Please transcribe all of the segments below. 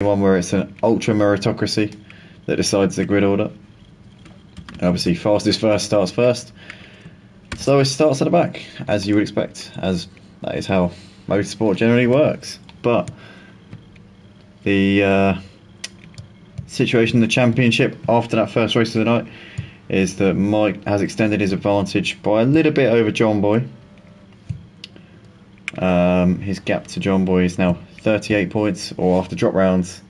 one where it's an ultra meritocracy that decides the grid order. Obviously, fastest first starts first, slowest starts at the back, as you would expect, as that is how motorsport generally works. But the situation in the championship after that first race of the night is that Mike has extended his advantage by a little bit over John Boy. His gap to John Boy is now 38 points, or after drop rounds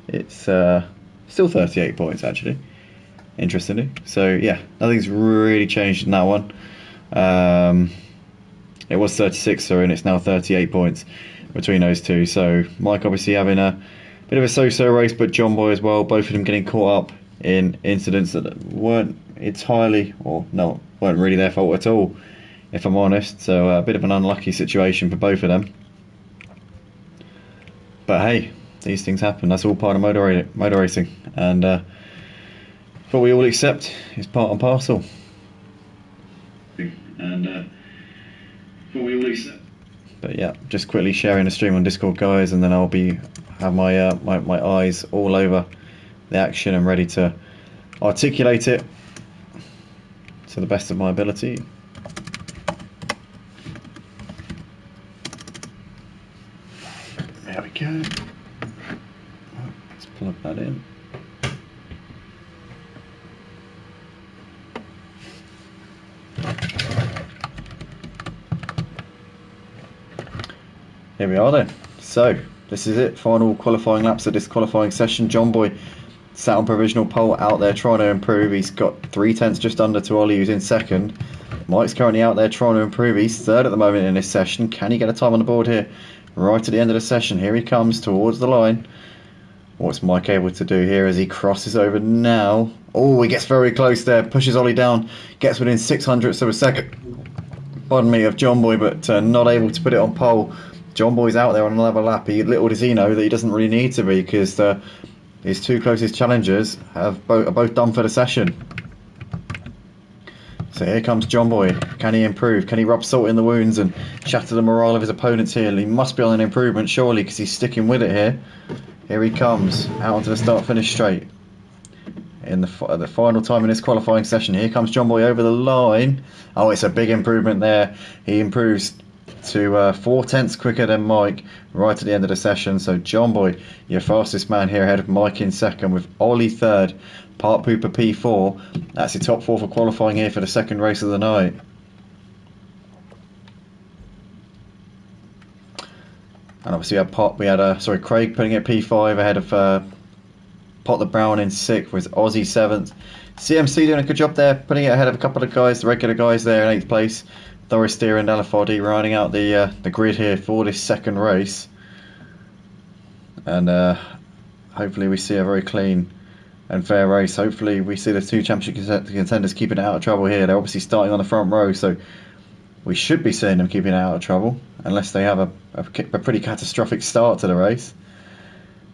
it's still 38 points actually, interestingly. So yeah, nothing's really changed in that one. It was 36, sorry, and it's now 38 points between those two. So Mike obviously having a bit of a so-so race, but John Boy as well, both of them getting caught up in incidents that weren't entirely, or no, weren't really their fault at all, if I'm honest. So a bit of an unlucky situation for both of them. But hey, these things happen. That's all part of motor racing, and what we all accept is part and parcel. And what we all accept. But yeah, just quickly sharing the stream on Discord, guys, and then I'll have my my eyes all over the action and ready to articulate it to the best of my ability. There we go. Let's plug that in. Here we are then. So this is it. Final qualifying laps of this qualifying session. John Boy sat on provisional pole, out there trying to improve. He's got 3/10 just under to Ollie, who's in second. Mike's currently out there trying to improve. He's third at the moment in this session. Can he get a time on the board here? Right at the end of the session. Here he comes towards the line. What's Mike able to do here as he crosses over now? Oh, he gets very close there. Pushes Ollie down. Gets within 600ths of a second. Pardon me, of John Boy, but not able to put it on pole. John Boy's out there on another lap. Little does he know that he doesn't really need to be, because his two closest challengers are both done for the session. So here comes John Boy. Can he improve? Can he rub salt in the wounds and shatter the morale of his opponents here? He must be on an improvement, surely, because he's sticking with it here. Here he comes, out onto the start-finish straight. In the final time in this qualifying session, here comes John Boy over the line. Oh, it's a big improvement there. He improves to 4/10 quicker than Mike right at the end of the session. So John Boy, your fastest man here, ahead of Mike in second, with Ollie third, Part Pooper P4. That's your top four for qualifying here for the second race of the night. And obviously we had Craig putting it P5 ahead of Pot the Brown in sixth, with Aussie seventh. CMC doing a good job there, putting it ahead of a couple of guys, the regular guys there in 8th place. Doris Steer and Elafodi riding out the grid here for this second race. And hopefully we see a very clean and fair race. Hopefully we see the two championship contenders keeping it out of trouble here. They're obviously starting on the front row, so we should be seeing them keeping it out of trouble, unless they have a pretty catastrophic start to the race.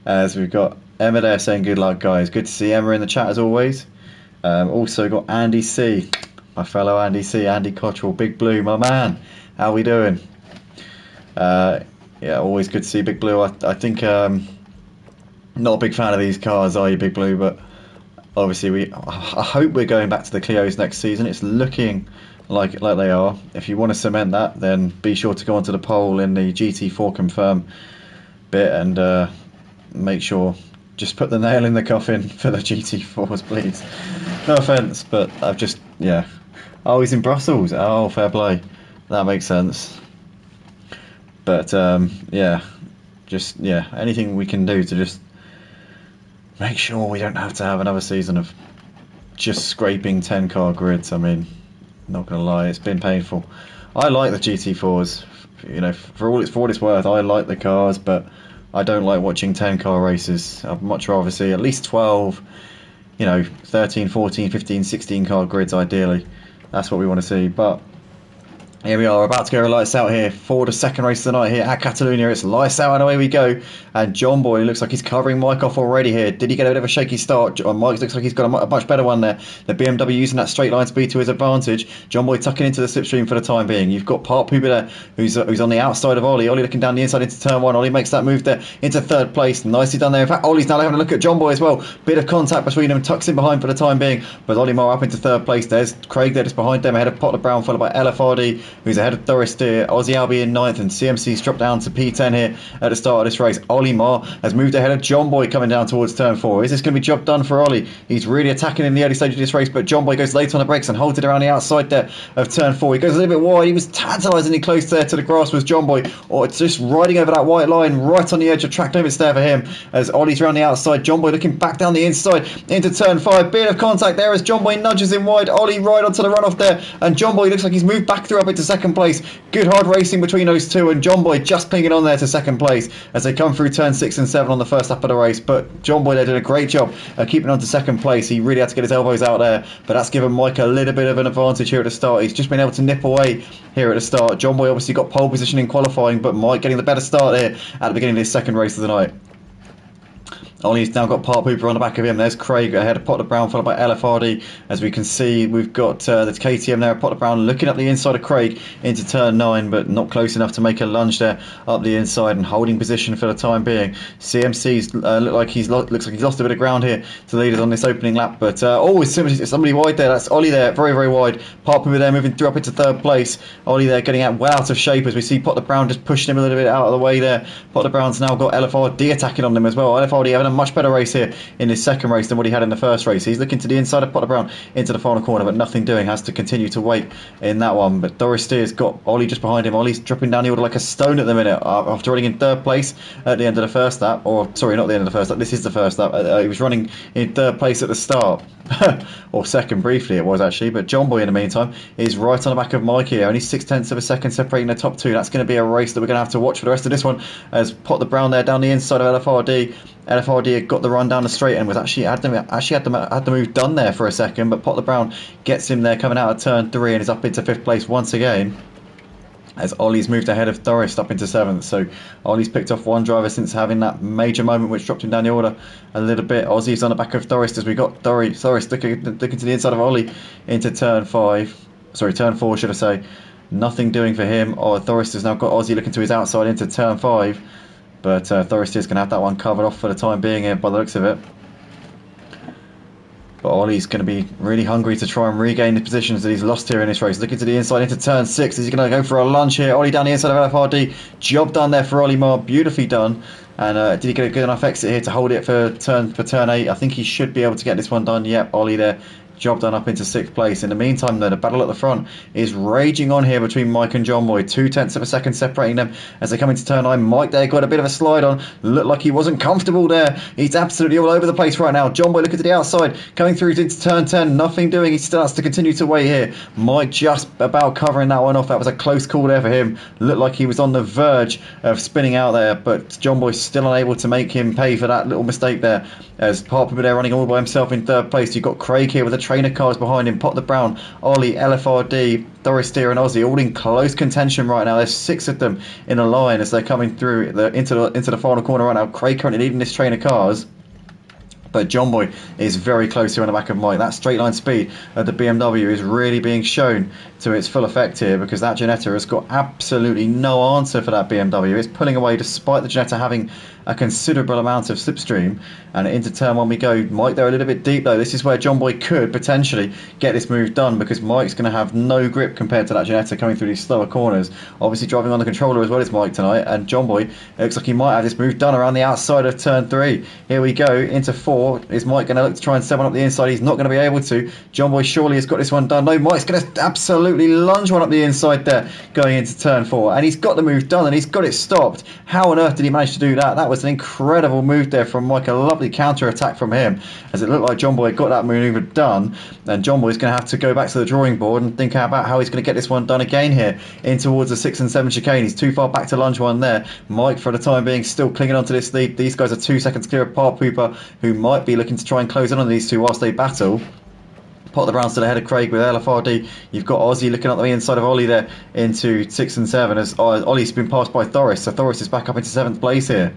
As we've got Emma there saying good luck, guys. Good to see Emma in the chat as always. Also got Andy C, my fellow Andy C, Andy Cottrell, Big Blue, my man. How we doing? Yeah, always good to see Big Blue. I think not a big fan of these cars, are you, Big Blue? But obviously I hope we're going back to the Clios next season. It's looking like they are. If you want to cement that, then be sure to go onto the poll in the GT4 confirm bit and make sure, just put the nail in the coffin for the GT4s, please. No offence, but I've just, yeah. Oh, he's in Brussels. Oh, fair play. That makes sense. But yeah, just, yeah, anything we can do to just make sure we don't have to have another season of just scraping 10-car grids. I mean, not gonna lie, it's been painful. I like the GT4s, you know, for what it's worth. I like the cars, but I don't like watching 10-car races. I'd much rather see at least 12, you know, 13, 14, 15, 16 car grids ideally. That's what we want to see. But Here we are, about to go lights out here for the second race of the night here at Catalunya. It's lights out and away we go. And John Boy looks like he's covering Mike off already here. Did he get a bit of a shaky start? Mike looks like he's got a much better one there. The BMW using that straight line speed to his advantage. John Boy tucking into the slipstream for the time being. You've got Park Puber there who's on the outside of Ollie. Ollie looking down the inside into turn one. Ollie makes that move there into third place. Nicely done there. In fact, Ollie's now having a look at John Boy as well. Bit of contact between them, tucks in behind for the time being. But Ollie Moore up into third place. There's Craig there just behind them, ahead of Potter Brown, followed by LFRD, who's ahead of Doris Steer. Aussie Albie in ninth, and CMC's dropped down to P10 here at the start of this race. Ollie Moore has moved ahead of John Boy coming down towards turn 4. Is this going to be job done for Ollie? He's really attacking in the early stage of this race, but John Boy goes late on the brakes and holds it around the outside there of turn 4. He goes a little bit wide. He was tantalisingly close there to the grass, was John Boy, or it's just riding over that white line right on the edge of track limits there for him as Ollie's around the outside. John Boy looking back down the inside into turn 5. Bit of contact there as John Boy nudges him wide. Ollie right onto the runoff there, and John Boy looks like he's moved back through up into second place. Good hard racing between those two, and John Boy just clinging on there to second place as they come through turn 6 and 7 on the first lap of the race. But John Boy there did a great job keeping on to second place. He really had to get his elbows out there, but that's given Mike a little bit of an advantage here at the start. He's just been able to nip away here at the start. John Boy obviously got pole position in qualifying, but Mike getting the better start here at the beginning of this second race of the night. Ollie's now got Park Hooper on the back of him. There's Craig ahead of Potter Brown, followed by LFRD. As we can see, we've got the KTM there, Potter Brown looking up the inside of Craig into turn 9, but not close enough to make a lunge there up the inside and holding position for the time being. CMC's looks like he's lost a bit of ground here to the leaders on this opening lap, but it's somebody wide there. That's Ollie there, very, very wide. Park Hooper there moving through up into third place. Ollie there getting out well out of shape as we see Potter Brown just pushing him a little bit out of the way there. Potter Brown's now got LFRD attacking on them as well. LFRD having a much better race here in his second race than what he had in the first race. He's looking to the inside of Potter Brown into the final corner, but nothing doing. Has to continue to wait in that one. But Doris Steer's got Ollie just behind him. Ollie's dropping down the order like a stone at the minute after running in third place at the end of the first lap. Or sorry, not the end of the first lap. This is the first lap. He was running in third place at the start. Or second briefly it was actually, but John Boy in the meantime is right on the back of Mike here, only 0.6 of a second separating the top two. That's going to be a race that we're going to have to watch for the rest of this one as Potter Brown there down the inside of LFRD. LFRD had got the run down the straight and was actually had the move done there for a second, but Potter Brown gets him there coming out of turn 3 and is up into 5th place once again, as Ollie's moved ahead of Doris up into 7th. So Ollie's picked off one driver since having that major moment which dropped him down the order a little bit. Aussie's on the back of Doris as we got Doris looking to the inside of Ollie into turn 4 should I say. Nothing doing for him. Doris has now got Aussie looking to his outside into turn 5, but Doris is going to have that one covered off for the time being here by the looks of it. But Ollie's going to be really hungry to try and regain the positions that he's lost here in this race. Looking to the inside into turn 6. Is he going to go for a lunge here? Ollie down the inside of LFRD. Job done there for Ollie Moore. Beautifully done. And did he get a good enough exit here to hold it for turn 8? I think he should be able to get this one done. Yep, Ollie there. Job done up into 6th place. In the meantime, though, the battle at the front is raging on here between Mike and John Boy. 0.2 of a second separating them as they come into turn 9. Mike there got a bit of a slide on. Looked like he wasn't comfortable there. He's absolutely all over the place right now. John Boy looking to the outside, coming through into turn 10. Nothing doing. He still has to continue to wait here. Mike just about covering that one off. That was a close call there for him. Looked like he was on the verge of spinning out there, but John Boy's still unable to make him pay for that little mistake there. As Parker there running all by himself in 3rd place. You've got Craig here with the trainer cars behind him. Potter Brown, Ollie, LFRD, Doris Steer and Aussie all in close contention right now. There's 6 of them in a line as they're coming through into the final corner right now. Craig currently leading this train of cars, but John Boy is very close here on the back of Mike. That straight line speed of the BMW is really being shown to its full effect here, because that Ginetta has got absolutely no answer for that BMW. It's pulling away despite the Ginetta having a considerable amount of slipstream. And into turn 1 we go. Mike there a little bit deep though. This is where John Boy could potentially get this move done, because Mike's going to have no grip compared to that Ginetta coming through these slower corners. Obviously driving on the controller as well as Mike tonight, and John Boy, it looks like he might have this move done around the outside of turn 3. Here we go into 4. Is Mike going to look to try and 7 up the inside? He's not going to be able to. John Boy surely has got this one done. No, Mike's going to absolutely lunge one up the inside there going into turn 4, and he's got the move done and he's got it stopped. How on earth did he manage to do that? That was an incredible move there from Mike. A lovely counter attack from him, as it looked like John Boy got that maneuver done, and John Boy's going to have to go back to the drawing board and think about how he's going to get this one done again here in towards the 6 and 7 chicane. He's too far back to lunge one there. Mike for the time being still clinging on to this lead. These guys are 2 seconds clear of Park Pooper, who might be looking to try and close in on these two whilst they battle. Pot the Brown still ahead of Craig with LFRD. You've got Aussie looking up the inside of Ollie there into 6 and 7 as Ollie's been passed by Thoris. So Thoris is back up into 7th place here.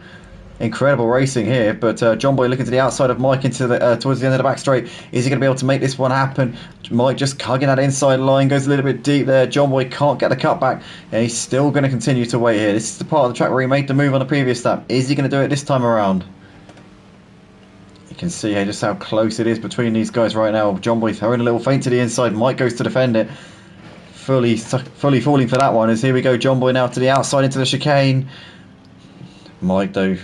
Incredible racing here, but John Boy looking to the outside of Mike into the towards the end of the back straight. Is he going to be able to make this one happen? Mike just hugging that inside line, goes a little bit deep there. John Boy can't get the cut back, and he's still going to continue to wait here. This is the part of the track where he made the move on the previous lap. Is he going to do it this time around? You can see here just how close it is between these guys right now. John Boy throwing a little feint to the inside. Mike goes to defend it. Fully falling for that one as here we go. John Boy now to the outside into the chicane. Mike though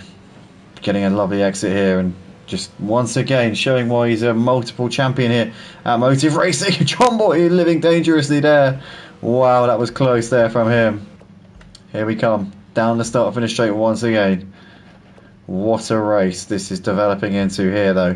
getting a lovely exit here and just once again showing why he's a multiple champion here at Motive Racing. John Boy living dangerously there. Wow, that was close there from him. Here we come. Down the start finish straight once again. What a race this is developing into here though.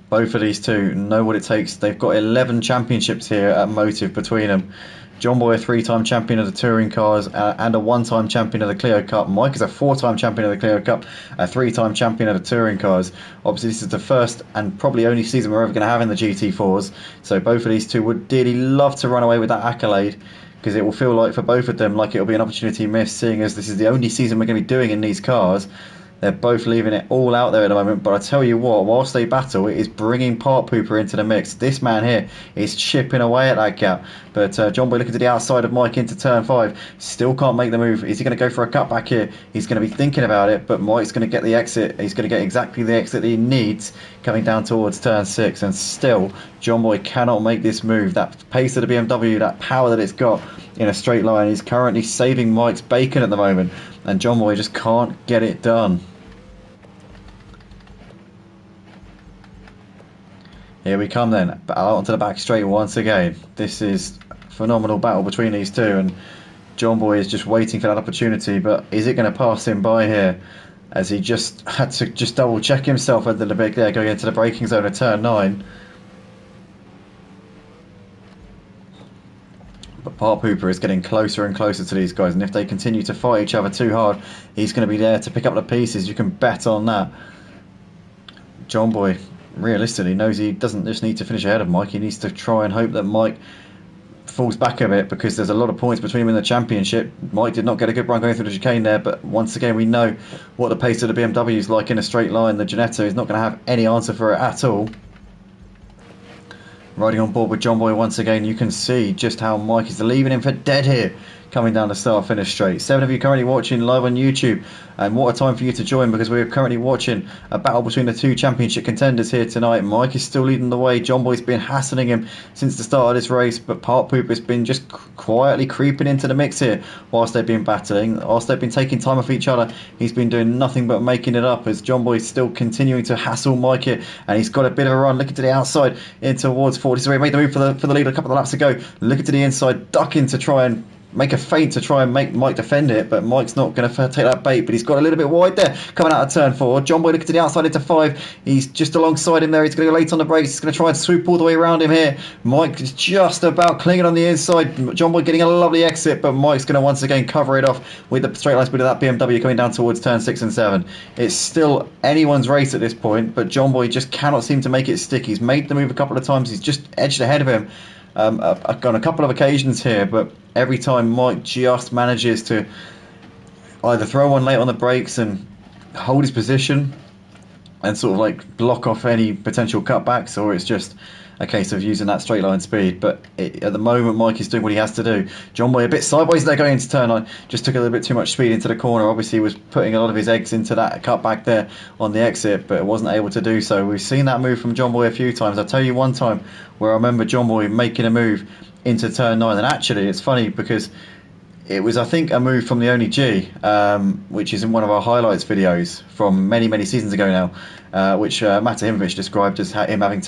Both of these two know what it takes. They've got 11 championships here at Motive between them. John Boy, a 3-time champion of the touring cars and a 1-time champion of the Clio Cup. Mike is a 4-time champion of the Clio Cup, a 3-time champion of the touring cars. Obviously, this is the first and probably only season we're ever going to have in the GT4s. So both of these two would dearly love to run away with that accolade, because it will feel like for both of them like it will be an opportunity missed, seeing as this is the only season we're going to be doing in these cars. They're both leaving it all out there at the moment, but I tell you what, whilst they battle, it is bringing Part Pooper into the mix. This man here is chipping away at that gap, but John Boy looking to the outside of Mike into turn 5, still can't make the move. Is he going to go for a cutback here? He's going to be thinking about it, but Mike's going to get the exit. He's going to get exactly the exit that he needs coming down towards turn 6, and still John Boy cannot make this move. That pace of the BMW, that power that it's got in a straight line, is currently saving Mike's bacon at the moment, and John Boy just can't get it done. Here we come then, out onto the back straight once again. This is a phenomenal battle between these two, and John Boy is just waiting for that opportunity, but is it going to pass him by here? As he just had to just double check himself a little bit there, going into the braking zone of turn 9. But Part Pooper is getting closer and closer to these guys, and if they continue to fight each other too hard, he's going to be there to pick up the pieces. You can bet on that. John Boy realistically knows he doesn't just need to finish ahead of Mike. He needs to try and hope that Mike falls back a bit, because there's a lot of points between him and the championship. Mike did not get a good run going through the chicane there, but once again we know what the pace of the BMW is like in a straight line. The Ginetta is not going to have any answer for it at all. Riding on board with John Boy once again, you can see just how Mike is leaving him for dead here, coming down the start finish straight. 7 of you currently watching live on YouTube, and what a time for you to join, because we're currently watching a battle between the two championship contenders here tonight. Mike is still leading the way. John Boy's been hassling him since the start of this race, but Part Poop has been just quietly creeping into the mix here whilst they've been battling, whilst they've been taking time off each other. He's been doing nothing but making it up, as John Boy's still continuing to hassle Mike here, and he's got a bit of a run looking to the outside in towards 40. So he made the move for the lead a couple of laps ago, looking to the inside, ducking to try and make a feint to try and make Mike defend it, but Mike's not going to take that bait, but he's got a little bit wide there coming out of turn 4. John Boy looking to the outside into 5. He's just alongside him there. He's going to go late on the brakes. He's going to try and swoop all the way around him here. Mike is just about clinging on the inside. John Boy getting a lovely exit, but Mike's going to once again cover it off with the straight line speed of that BMW coming down towards turn 6 and 7. It's still anyone's race at this point, but John Boy just cannot seem to make it stick. He's made the move a couple of times. He's just edged ahead of him on a couple of occasions here, but every time Mike just manages to either throw one late on the brakes and hold his position and sort of like block off any potential cutbacks, or it's just a case of using that straight line speed. But at the moment Mike is doing what he has to do. John Boy a bit sideways there going into turn 9, just took a little bit too much speed into the corner. Obviously he was putting a lot of his eggs into that cutback there on the exit, but wasn't able to do so. We've seen that move from John Boy a few times. I'll tell you one time where I remember John Boy making a move into turn 9, and actually it's funny because it was, I think, a move from the Only G, which is in one of our highlights videos from many seasons ago now, which Matt Himvich described as him having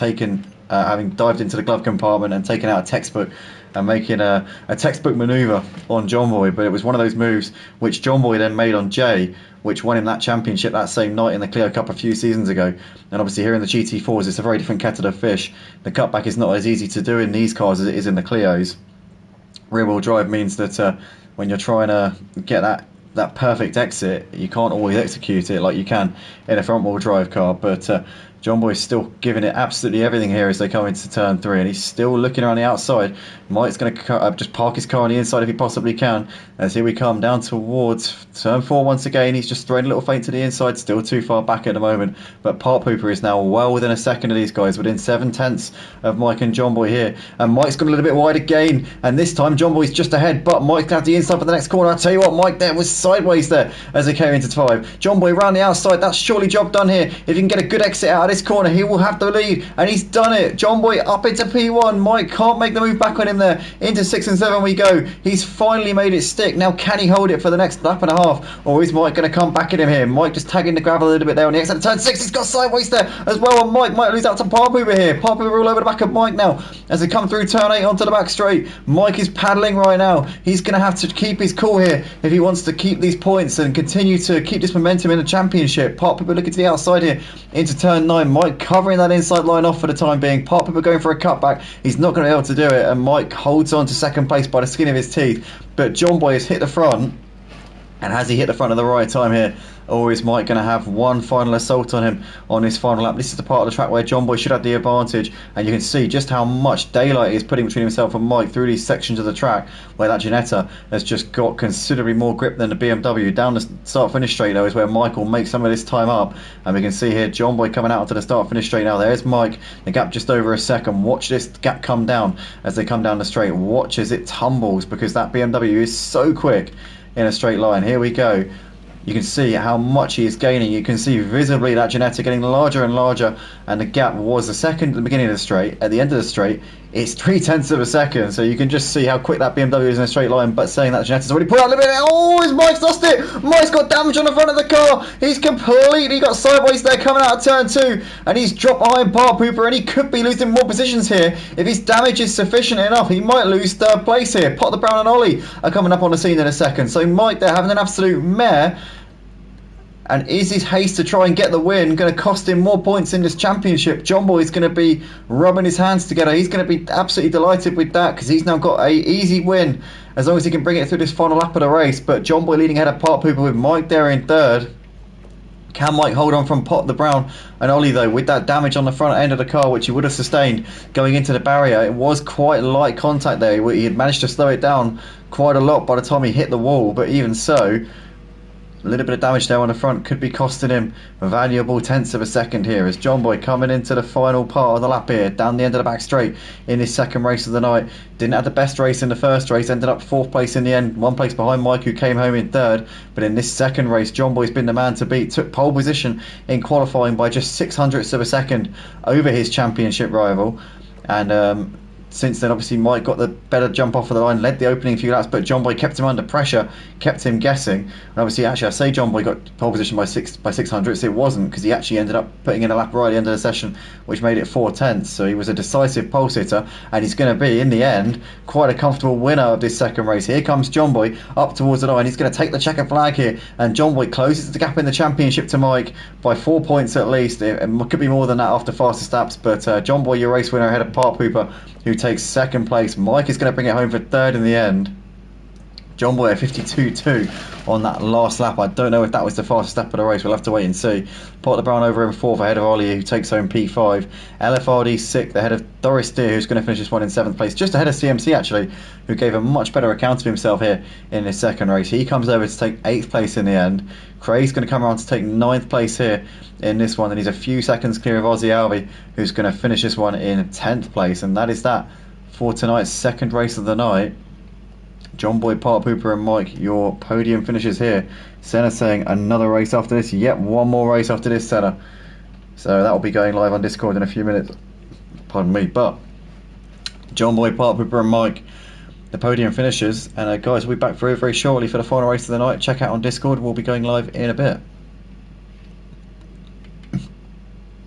dived into the glove compartment and taken out a textbook and making a textbook manoeuvre on John Boy. But it was one of those moves which John Boy then made on Jay, which won him that championship that same night in the Clio Cup a few seasons ago. And obviously here in the GT4s, it's a very different kettle of fish. The cutback is not as easy to do in these cars as it is in the Clios. Rear-wheel drive means that when you're trying to get that perfect exit, you can't always execute it like you can in a front-wheel drive car. But John Boy's still giving it absolutely everything here as they come into turn 3, and he's still looking around the outside. Mike's going to just park his car on the inside if he possibly can. As here we come down towards turn 4 once again. He's just throwing a little feint to the inside, still too far back at the moment. But Part Pooper is now well within a second of these guys, within 7/10 of Mike and John Boy here. And Mike's got a little bit wide again, and this time John Boy's just ahead, but Mike's going to have the inside for the next corner. I'll tell you what, Mike there was sideways there as they came into 5. John Boy round the outside. That's surely job done here. If he can get a good exit out of this corner, he will have the lead, and he's done it. John Boy up into P1. Mike can't make the move back on him there. Into 6 and 7 we go. He's finally made it stick. Now can he hold it for the next lap and a half, or is Mike going to come back at him here? Mike just tagging the gravel a little bit there on the exit of turn 6. He's got sideways there as well, and Mike might lose out to Part Pooper here. Part Pooper all over the back of Mike now as they come through turn 8 onto the back straight. Mike is paddling right now. He's going to have to keep his cool here if he wants to keep these points and continue to keep this momentum in the championship. Part Pooper looking to the outside here into turn 9. Mike covering that inside line off for the time being. Part Pooper going for a cutback. He's not going to be able to do it, and Mike holds on to second place by the skin of his teeth. But John Boy has hit the front, and has he hit the front at the right time here? Or is Mike going to have one final assault on him on his final lap? This is the part of the track where John Boy should have the advantage, and you can see just how much daylight is putting between himself and Mike through these sections of the track where that Ginetta has just got considerably more grip than the BMW. Down the start-finish straight though is where Mike will make some of this time up, and we can see here John Boy coming out onto the start-finish straight now. There's Mike, the gap just over a second. Watch this gap come down as they come down the straight. Watch as it tumbles, because that BMW is so quick in a straight line. Here we go. You can see how much he is gaining. You can see visibly that Ginetta getting larger and larger, and the gap was a second at the beginning of the straight. At the end of the straight, it's 0.3 of a second. So you can just see how quick that BMW is in a straight line. But saying that, Ginetta's already put out a little bit. Oh, his Mike's lost it. Mike's got damage on the front of the car. He's completely got sideways there coming out of turn 2, and he's dropped behind Part Pooper, and he could be losing more positions here. If his damage is sufficient enough, he might lose third place here. Pot the Brown and Ollie are coming up on the scene in a second. So Mike there having an absolute mare. And is his haste to try and get the win going to cost him more points in this championship? John Boy is going to be rubbing his hands together. He's going to be absolutely delighted with that, because he's now got a easy win as long as he can bring it through this final lap of the race. But John Boy leading ahead of Part Pooper with Mike there in third. Can Mike hold on from Pot the Brown and Ollie though, with that damage on the front end of the car which he would have sustained going into the barrier? It was quite light contact there. He had managed to slow it down quite a lot by the time he hit the wall, but even so, a little bit of damage there on the front could be costing him valuable tenths of a second here, as John Boy coming into the final part of the lap here, down the end of the back straight in his second race of the night. Didn't have the best race in the first race, ended up 4th place in the end, 1 place behind Mike, who came home in 3rd. But in this second race, John Boy's been the man to beat. Took pole position in qualifying by just 0.06 of a second over his championship rival, and since then, obviously, Mike got the better jump off of the line, led the opening few laps, but John Boy kept him under pressure, kept him guessing. And obviously, actually, I say John Boy got pole position by 600. It wasn't, because he actually ended up putting in a lap right at the end of the session, which made it 4/10. So he was a decisive pole sitter, and he's going to be, in the end, quite a comfortable winner of this second race. Here comes John Boy up towards the line. He's going to take the checker flag here, and John Boy closes the gap in the championship to Mike by 4 points at least. It could be more than that after fastest laps, but John Boy, your race winner ahead of Part Pooper, who takes second place. Mike is going to bring it home for third in the end. John Boy at 52.2 on that last lap. I don't know if that was the fastest lap of the race. We'll have to wait and see. Pot the Brown over in 4th ahead of Ollie, who takes home P5. LFRD 6th ahead of Doris Deer, who's going to finish this one in 7th place. Just ahead of CMC actually, who gave a much better account of himself here in his second race. He comes over to take 8th place in the end. Craig's going to come around to take 9th place here in this one, and he's a few seconds clear of Ozzy Alvey, who's going to finish this one in 10th place. And that is that for tonight's second race of the night. John Boy, Part Pooper and Mike, your podium finishes here. Senna saying another race after this. Yep, one more race after this, Senna. So that will be going live on Discord in a few minutes. Pardon me. But John Boy, Part Pooper and Mike, the podium finishers. And guys, we'll be back very, very shortly for the final race of the night. Check out on Discord. We'll be going live in a bit.